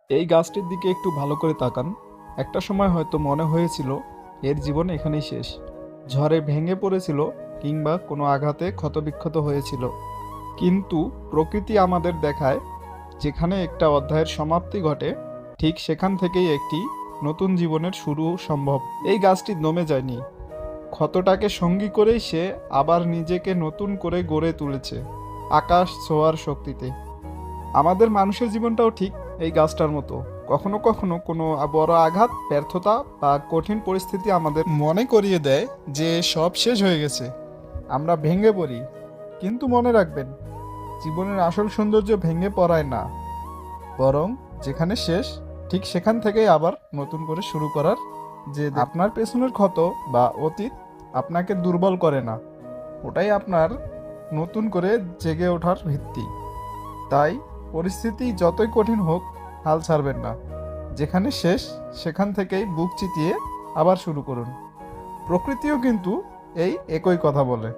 এই গাছটির দিকে একটু ভালো করে তাকান। একটা সময় হয়তো মনে হয়েছিল এর জীবন এখানেই শেষ। ঝড়ে ভেঙে পড়েছিল কিংবা কোনো আঘাতে ক্ষতবিক্ষত হয়েছিল। কিন্তু প্রকৃতি আমাদের দেখায় যেখানে একটা অধ্যায়ের সমাপ্তি ঘটে, ঠিক সেখান থেকেই একটি নতুন জীবনের শুরু সম্ভব। এই গাছটি দমে যায়নি, ক্ষতটাকে সঙ্গী করেই সে আবার নিজেকে নতুন করে গড়ে তুলেছে আকাশ ছোঁয়ার শক্তিতে। আমাদের মানুষের জীবনটাও ঠিক এই গাছটার মতো। কখনো কখনো কোনো বড় আঘাত, ব্যর্থতা বা কঠিন পরিস্থিতি আমাদের মনে করিয়ে দেয় যে সব শেষ হয়ে গেছে। আমরা ভেঙে পড়ি, কিন্তু মনে রাখবেন, জীবনের আসল সৌন্দর্য ভেঙে পড়ায় না, বরং যেখানে শেষ ঠিক সেখান থেকেই আবার নতুন করে শুরু করার যে আপনার পেছনের ক্ষত বা অতীত আপনাকে দুর্বল করে না, ওটাই আপনার নতুন করে জেগে ওঠার ভিত্তি। তাই পরিস্থিতি যতই কঠিন হোক, হাল ছাড়বেন না। যেখানে শেষ সেখান থেকেই বুক চিতিয়ে আবার শুরু করুন। প্রকৃতিও কিন্তু এই একই কথা বলে।